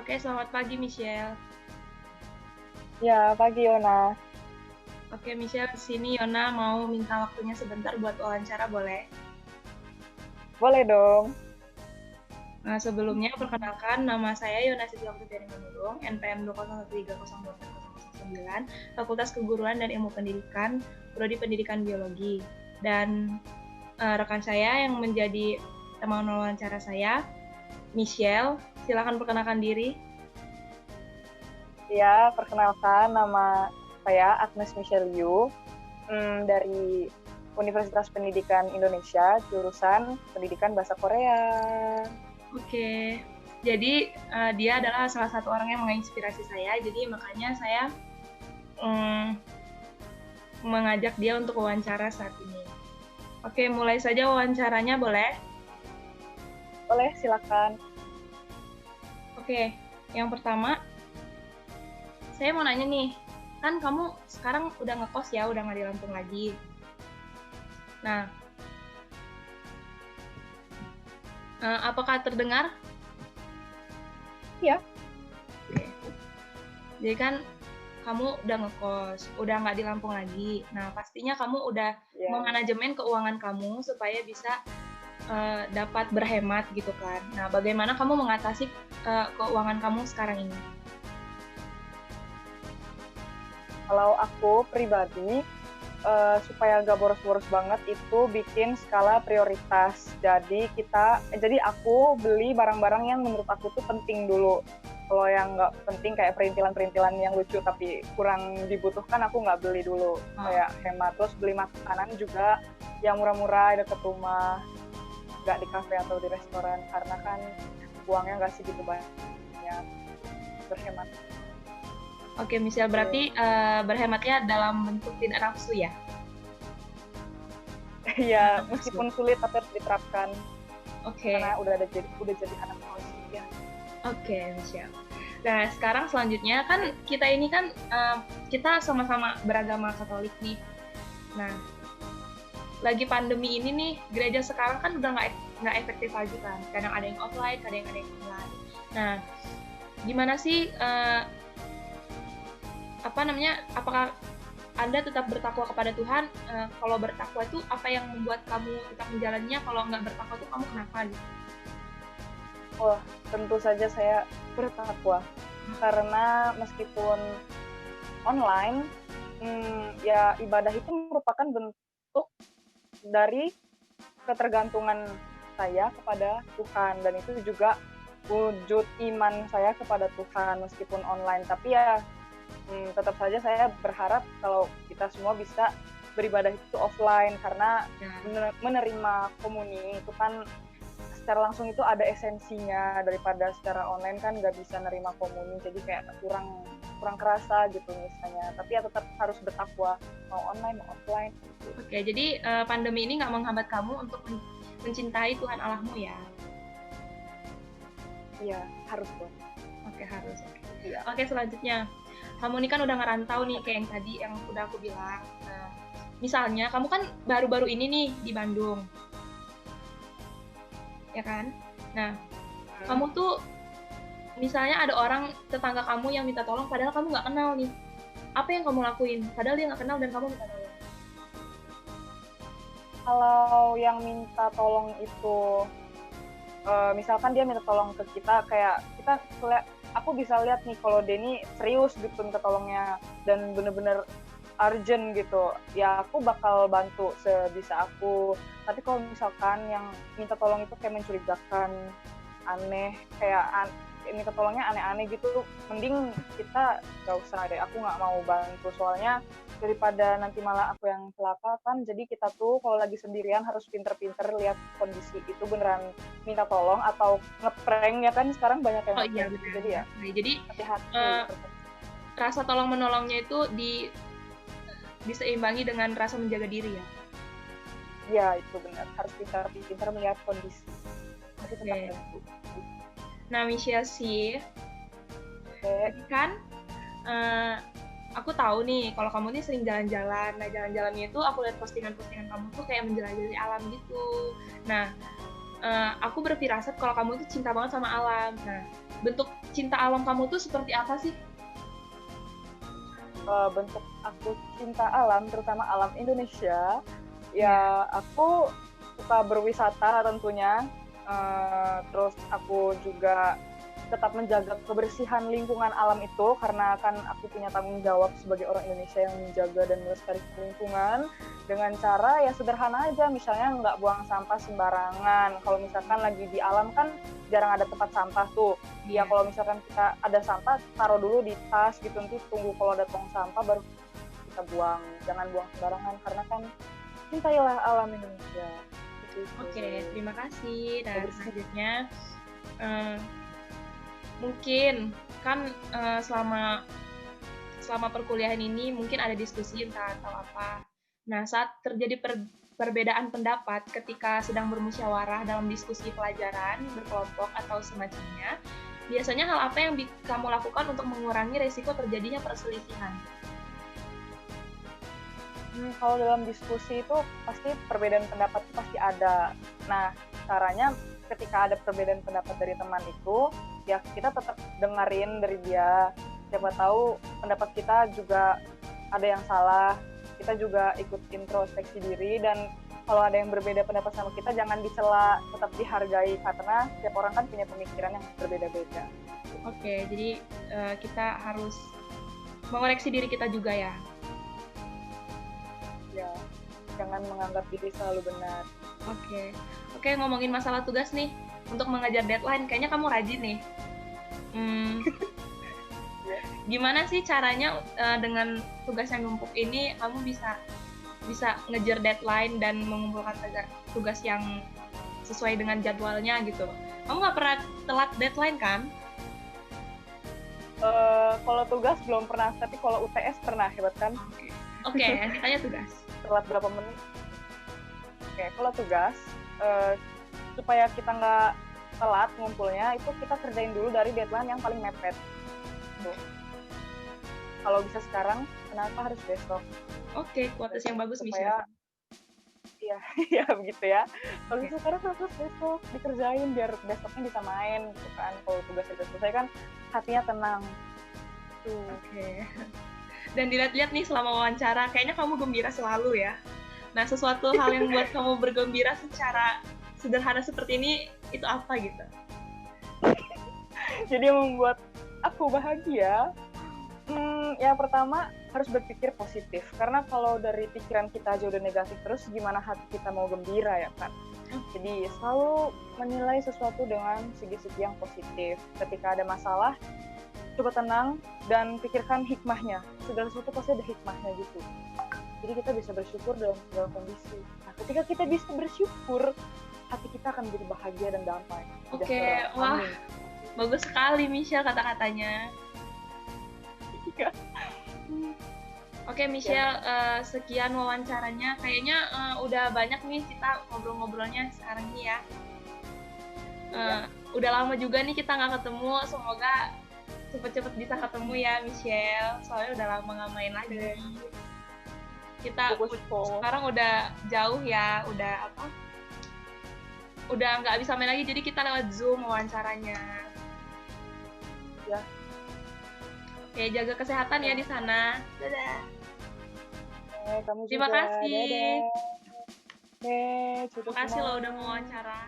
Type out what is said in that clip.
Oke, selamat pagi Michelle. Ya, pagi Yona. Oke Michelle, di sini Yona mau minta waktunya sebentar buat wawancara, boleh? Boleh dong. Nah, sebelumnya perkenalkan nama saya Yona Siti Oktaviani Manurung, NPM 201302409, Fakultas Keguruan dan Ilmu Pendidikan, Prodi Pendidikan Biologi. Dan rekan saya yang menjadi teman wawancara saya, Michelle, silakan perkenalkan diri. Ya, perkenalkan nama saya Agnes Michelle Yu dari Universitas Pendidikan Indonesia, jurusan Pendidikan Bahasa Korea. Oke, jadi dia adalah salah satu orang yang menginspirasi saya, jadi makanya saya mengajak dia untuk wawancara saat ini. Oke, mulai saja wawancaranya, boleh? Boleh, silakan. Oke, yang pertama, saya mau nanya nih, kan kamu sekarang udah ngekos ya, udah nggak di Lampung lagi. Nah, apakah terdengar? Iya. Oke. Jadi kan kamu udah ngekos, udah nggak di Lampung lagi. Nah, pastinya kamu udah memanajemen keuangan kamu supaya bisa dapat berhemat gitu kan. Nah, bagaimana kamu mengatasi keuangan kamu sekarang ini? Kalau aku pribadi, supaya gak boros-boros banget itu bikin skala prioritas. Jadi aku beli barang-barang yang menurut aku tuh penting dulu. Kalau yang nggak penting kayak perintilan-perintilan yang lucu tapi kurang dibutuhkan aku nggak beli dulu. Kayak hemat. Terus beli makanan juga yang murah-murah deket rumah, nggak di kafe atau di restoran karena kan uangnya nggak segitu banyak. Berhemat. Oke, misal berarti berhematnya dalam bentuk tidak nafsu ya? Iya, meskipun sulit tapi harus diterapkan. Oke. Karena udah jadi anak kos ya. Oke, Michelle. Nah, sekarang selanjutnya kan kita ini kan kita sama-sama beragama Katolik nih. Nah, lagi pandemi ini nih, gereja sekarang kan udah nggak efektif lagi kan. Kadang ada yang offline, kadang ada yang online. Nah, gimana sih apakah Anda tetap bertakwa kepada Tuhan? Kalau bertakwa itu apa yang membuat kamu tetap menjalannya? Kalau nggak bertakwa itu kamu kenapa gitu? Wah, tentu saja saya bertakwa. Karena meskipun online, ya ibadah itu merupakan bentuk dari ketergantungan saya kepada Tuhan. Dan itu juga wujud iman saya kepada Tuhan meskipun online. Tapi ya tetap saja saya berharap kalau kita semua bisa beribadah itu offline karena menerima komuni itu kan secara langsung itu ada esensinya daripada secara online kan nggak bisa nerima komuni jadi kayak kurang kerasa gitu misalnya tapi ya tetap harus bertakwa mau online mau offline. Oke, jadi pandemi ini nggak menghambat kamu untuk mencintai Tuhan Allahmu ya? Iya harus dong. Oke harus. Iya. Oke selanjutnya kamu ini kan udah ngerantau nih kayak yang tadi yang udah aku bilang. Nah, misalnya kamu kan baru-baru ini nih di Bandung. Ya kan? Nah, kamu tuh misalnya ada orang tetangga kamu yang minta tolong padahal kamu nggak kenal nih. Apa yang kamu lakuin? Padahal dia nggak kenal dan kamu minta tolong. Kalau yang minta tolong itu misalkan dia minta tolong ke kita kayak kita aku bisa lihat nih kalau Denny serius gitu minta tolongnya dan bener-bener urgent gitu ya aku bakal bantu sebisa aku tapi kalau misalkan yang minta tolong itu kayak mencurigakan aneh kayak minta tolongnya aneh-aneh gitu mending kita gak usah deh aku gak mau bantu soalnya daripada nanti malah aku yang celaka kan jadi kita tuh kalau lagi sendirian harus pinter-pinter lihat kondisi itu beneran minta tolong atau ngeprank ya kan sekarang banyak yang iya, gitu jadi ya jadi hati-hati rasa tolong menolongnya itu diseimbangi dengan rasa menjaga diri ya. Ya itu benar harus pintar melihat kondisi. Okay. Nah Michelle sih kan aku tahu nih kalau kamu nih sering jalan-jalan. Nah jalan-jalannya itu aku lihat postingan-postingan kamu tuh kayak menjelajahi alam gitu. Nah aku berfirasat kalau kamu tuh cinta banget sama alam. Nah bentuk cinta alam kamu tuh seperti apa sih? Bentuk aku cinta alam, terutama alam Indonesia, Ya. ya aku suka berwisata tentunya, terus aku juga tetap menjaga kebersihan lingkungan alam itu, karena kan aku punya tanggung jawab sebagai orang Indonesia yang menjaga dan melestarikan lingkungan dengan cara ya sederhana aja, misalnya nggak buang sampah sembarangan. Kalau misalkan lagi di alam kan jarang ada tempat sampah tuh. Ya Iya. kalau misalkan kita ada sampah, taruh dulu di tas gitu, nanti tunggu kalau ada tong sampah baru kita buang. Jangan buang sembarangan, karena kan cintailah alam Indonesia. Gitu. Oke, terima kasih. Dan Bersih. selanjutnya, eh, mungkin kan selama perkuliahan ini mungkin ada diskusi entah atau apa. Nah, saat terjadi perbedaan pendapat ketika sedang bermusyawarah dalam diskusi pelajaran, berkelompok, atau semacamnya, biasanya hal apa yang kamu lakukan untuk mengurangi resiko terjadinya perselisihan? Kalau dalam diskusi itu pasti perbedaan pendapat itu pasti ada. Nah, caranya ketika ada perbedaan pendapat dari teman itu, ya kita tetap dengerin dari dia. Siapa tahu pendapat kita juga ada yang salah. Kita juga ikut introspeksi diri, dan kalau ada yang berbeda pendapat sama kita jangan dicela, tetap dihargai karena setiap orang kan punya pemikiran yang berbeda-beda. Oke, jadi kita harus mengoreksi diri kita juga ya. Ya, jangan menganggap diri selalu benar. Oke, ngomongin masalah tugas nih. Untuk mengejar deadline, kayaknya kamu rajin nih. Gimana sih caranya dengan tugas yang numpuk ini kamu bisa ngejar deadline dan mengumpulkan tugas yang sesuai dengan jadwalnya gitu? Kamu nggak pernah telat deadline kan? Kalau tugas belum pernah, tapi kalau UTS pernah, hebat kan? Oke, nanti tanya tugas. Telat berapa menit? Oke, kalau tugas, supaya kita nggak telat ngumpulnya, itu kita kerjain dulu dari deadline yang paling mepet. Tuh. Kalau bisa sekarang, kenapa harus besok? Oke, quotes yang bagus, supaya, Michelle. Iya, ya begitu ya. Kalau bisa sekarang harus besok dikerjain biar besoknya bisa main gitu kan. Kalau tugas sudah selesai kan hatinya tenang. Tuh. Oke. Dan dilihat-lihat nih selama wawancara, kayaknya kamu gembira selalu ya. Nah, sesuatu hal yang membuat kamu bergembira secara sederhana seperti ini, itu apa gitu? Jadi yang membuat aku bahagia, yang pertama harus berpikir positif. Karena kalau dari pikiran kita aja udah negatif terus, gimana hati kita mau gembira ya kan? Jadi selalu menilai sesuatu dengan segi-segi yang positif. Ketika ada masalah, coba tenang dan pikirkan hikmahnya. Segala sesuatu pasti ada hikmahnya gitu. Jadi kita bisa bersyukur dalam segala kondisi. Nah, ketika kita bisa bersyukur, hati kita akan menjadi bahagia dan damai. Oke, wah, bagus sekali Michelle kata-katanya. Oke, Michelle, sekian wawancaranya. Kayaknya udah banyak nih kita ngobrol-ngobrolnya sekarang ini ya. Udah lama juga nih kita nggak ketemu. Semoga cepet-cepet bisa ketemu ya, Michelle. Soalnya udah lama nggak main lagi. Kita sekarang udah jauh ya, udah nggak bisa main lagi, jadi kita lewat Zoom wawancaranya. Ya. Oke, jaga kesehatan ya di sana. Dadah. Kamu Terima juga. kasih. Dadah. Terima kasih lo udah mau wawancara.